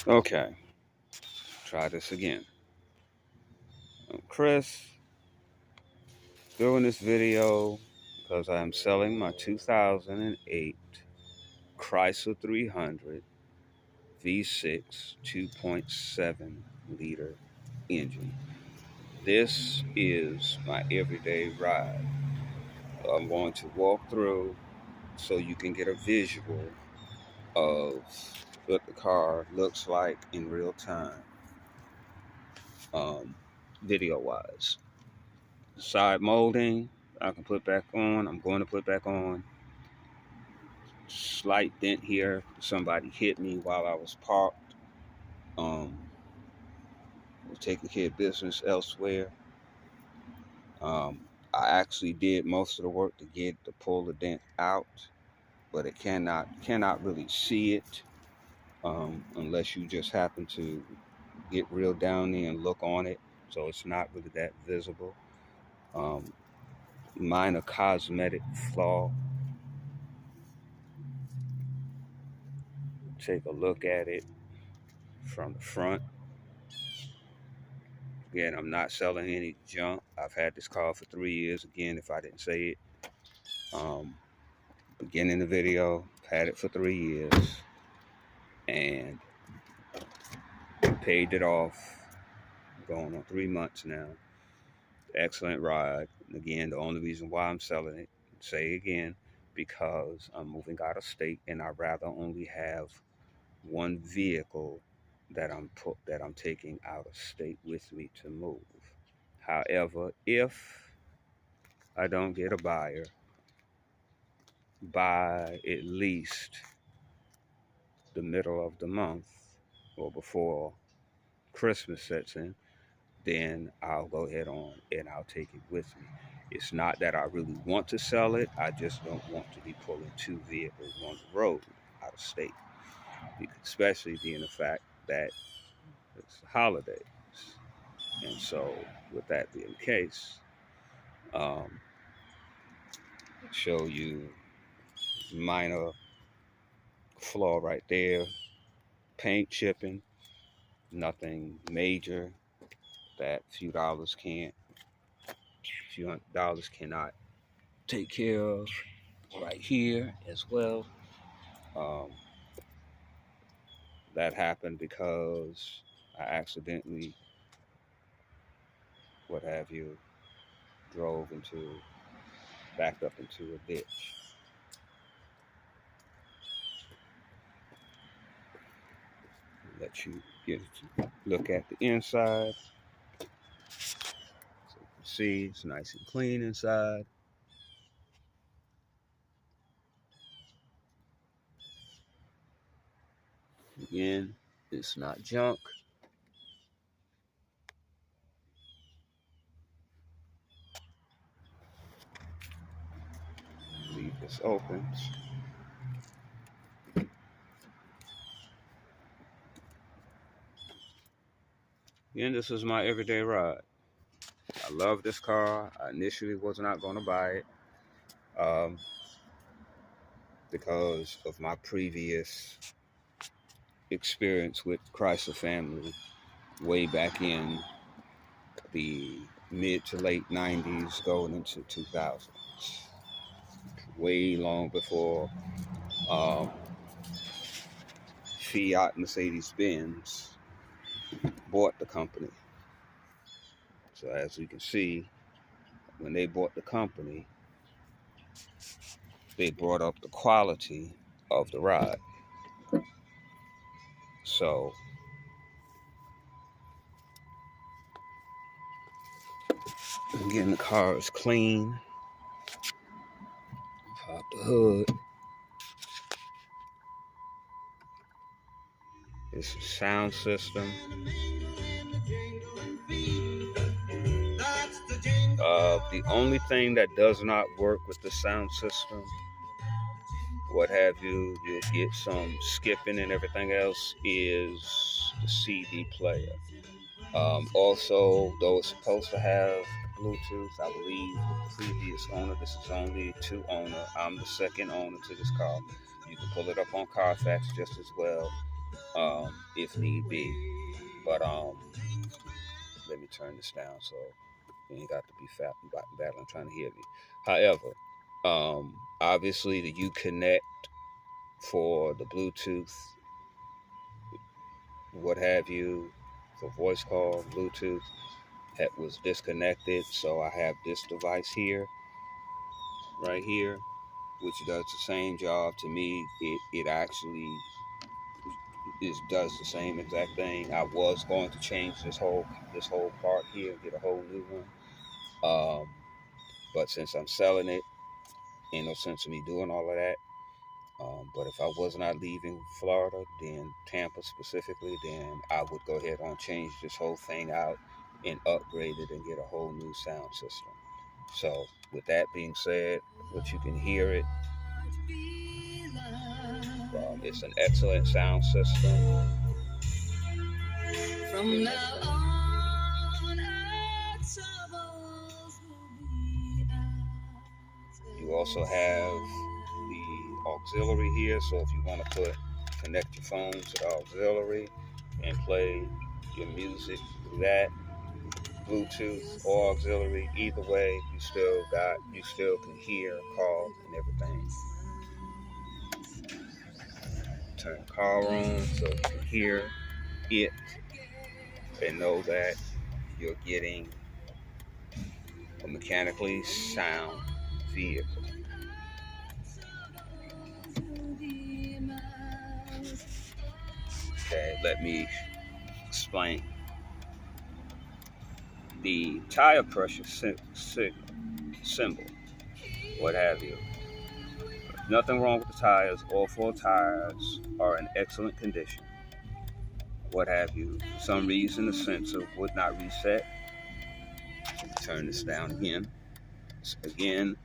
Okay, try this again. I'm Chris, doing this video because I am selling my 2008 Chrysler 300 V6 2.7 liter engine. This is my everyday ride. I'm going to walk through so you can get a visual of what the car looks like in real time, video wise. Side molding, I can put back on. I'm going to put back on. Slight dent here. Somebody hit me while I was parked. Was taking care of business elsewhere. Um, I actually did most of the work to pull the dent out, but it cannot really see it unless you just happen to get real down there and look on it. So it's not really that visible. Minor cosmetic flaw. Take a look at it from the front. Again, I'm not selling any junk. I've had this car for 3 years. Again, if I didn't say it, beginning the video, had it for 3 years and paid it off. Going on 3 months now. Excellent ride. And again, the only reason why I'm selling it, say again, because I'm moving out of state and I'd rather only have one vehicle that I'm taking out of state with me to move. However, if I don't get a buyer by at least the middle of the month or before Christmas sets in, then I'll go ahead on and I'll take it with me. It's not that I really want to sell it. I just don't want to be pulling two vehicles on the road out of state, especially being the fact that it's holidays. And so with that being the case, show you minor flaw right there. Paint chipping, nothing major that few hundred dollars cannot take care of. Right here as well. That happened because I accidentally, what have you, backed up into a ditch. Let you get to look at the inside. So you can see it's nice and clean inside. Again, it's not junk. Leave this open. Again, this is my everyday ride. I love this car. I initially was not going to buy it because of my previous experience with Chrysler family way back in the mid to late 90s going into 2000s. Way long before Fiat Mercedes-Benz bought the company. So as you can see, when they bought the company, they brought up the quality of the ride. So again, the car is clean. Pop the hood. It's a sound system. The only thing that does not work with the sound system, what have you, you'll get some skipping and everything else, is the CD player. Also, though it's supposed to have Bluetooth, I believe the previous owner, this is only two owner, I'm the second owner to this car. You can pull it up on Carfax just as well. if need be. But let me turn this down so you ain't got to be battling trying to hear me. However, obviously the Uconnect for the Bluetooth, what have you, for voice call, Bluetooth, was disconnected. So I have this device here, right here, which does the same job to me. It actually does the same exact thing. I was going to change this whole part here and get a whole new one. But since I'm selling it, ain't no sense in me doing all of that. But if I was not leaving Florida, then Tampa specifically, then I would go ahead and change this whole thing out and upgrade it and get a whole new sound system. So with that being said, what you can hear it, it's an excellent sound system. From now on, you also have the auxiliary here, so if you want to connect your phone to the auxiliary and play your music through that, Bluetooth or auxiliary, either way, you still can hear, call, and everything. Turn the car on so you can hear it and know that you're getting a mechanically sound vehicle. Okay, let me explain. The tire pressure symbol, what have you. Nothing wrong with the tires. All four tires are in excellent condition, what have you. For some reason, the sensor would not reset. Turn this down again. Again,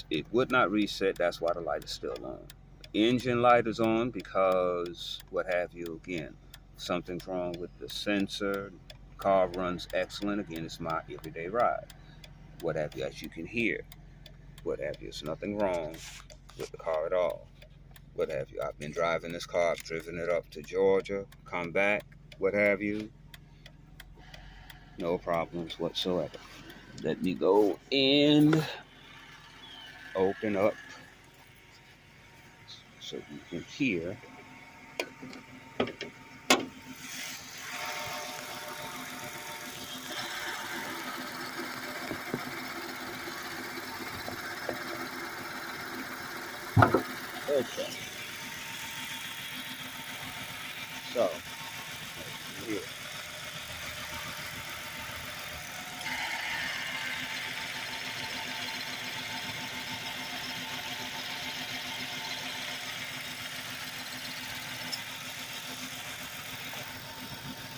it would not reset. That's why the light is still on. The engine light is on because, what have you, again, something's wrong with the sensor. Car runs excellent. Again, it's my everyday ride, what have you, as you can hear, what have you. There's nothing wrong with the car at all, what have you. I've been driving this car. I've driven it up to Georgia, come back, what have you. No problems whatsoever. Let me go and open up so you can hear. Okay. So, here.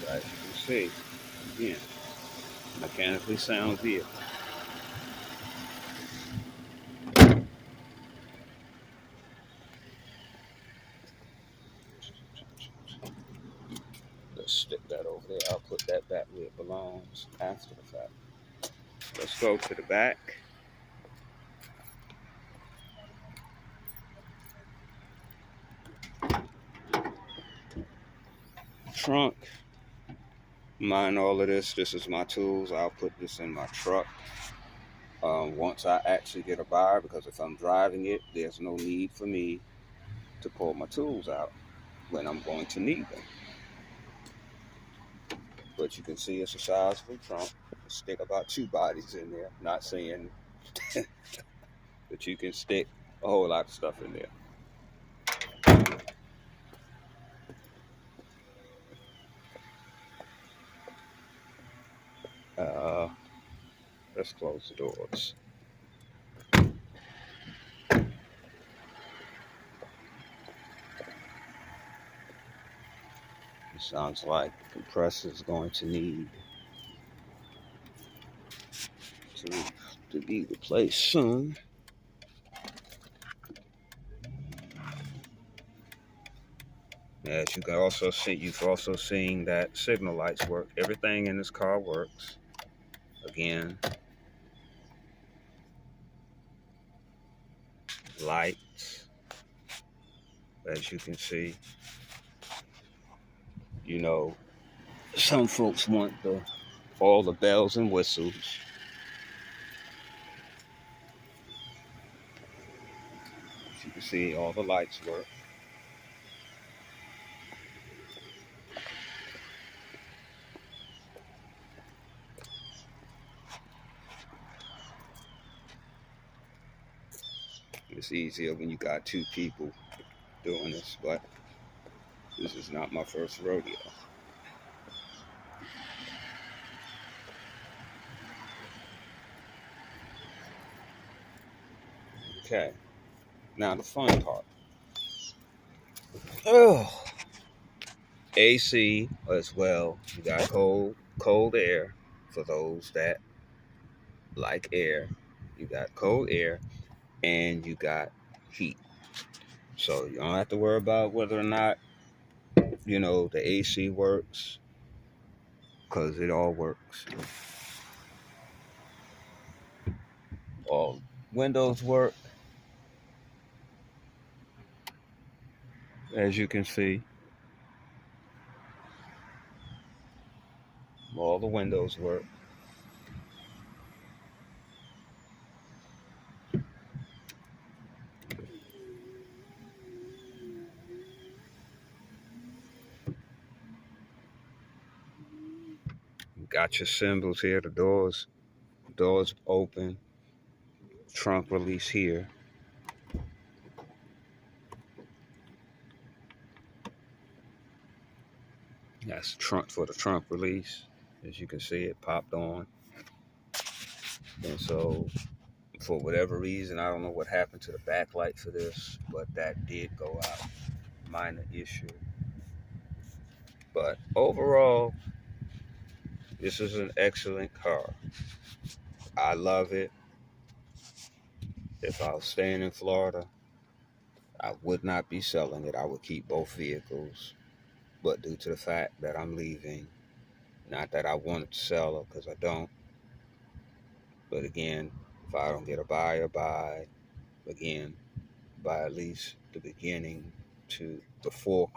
So as you can see, again, mechanically sound vehicle. Let's stick that over there. I'll put that back where it belongs after the fact. Let's go to the back. Trunk. Mind all of this. This is my tools. I'll put this in my truck once I actually get a buyer, because if I'm driving it, there's no need for me to pull my tools out when I'm going to need them. But you can see it's a sizable trunk. Stick about 2 bodies in there. Not saying that you can stick a whole lot of stuff in there. Let's close the doors. It sounds like the compressor is going to need to be replaced soon. As you can also see, you've also seen that signal lights work. Everything in this car works. Again, lights, as you can see, You know, some folks want all the bells and whistles. As you can see, all the lights work. It's easier when you got two people doing this, but this is not my first rodeo. Okay, now the fun part. Oh, AC as well. You got cold air for those that like air. You got cold air and you got heat. So you don't have to worry about whether or not, the AC works, because it all works. All windows work, as you can see. All the windows work. You got your symbols here. The doors open. Trunk release here. That's the trunk for the trunk release. As you can see, it popped on. And so, for whatever reason, I don't know what happened to the backlight for this, but that did go out. Minor issue. But overall, this is an excellent car. I love it. If I was staying in Florida, I would not be selling it. I would keep both vehicles. But due to the fact that I'm leaving, not that I wanted to sell it, because I don't. But again, if I don't get a buyer again, by at least the beginning to before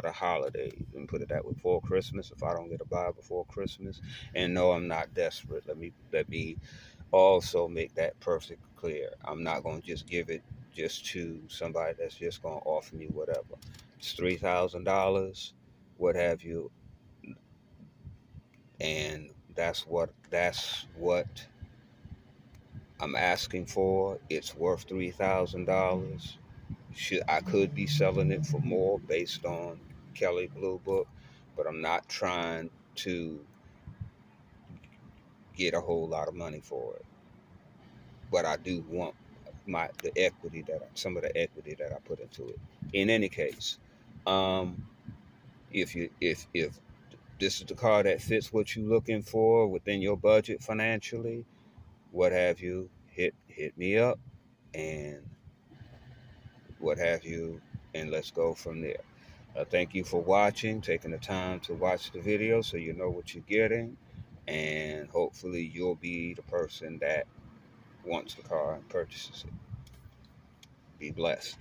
the holidays, and put it that way, before Christmas. If I don't get a buyer before Christmas, and no, I'm not desperate. Let me also make that perfect clear. I'm not going to just give it just to somebody that's just going to offer me whatever. It's $3,000, what have you, and that's what I'm asking for. It's worth $3,000. I could be selling it for more based on Kelly Blue Book, but I'm not trying to get a whole lot of money for it. But I do want some of the equity that I put into it. In any case, um, if this is the car that fits what you're looking for within your budget financially, what have you, hit me up and what have you, and let's go from there. Thank you for watching, taking the time to watch the video so you know what you're getting, and hopefully you'll be the person that wants the car and purchases it. Be blessed.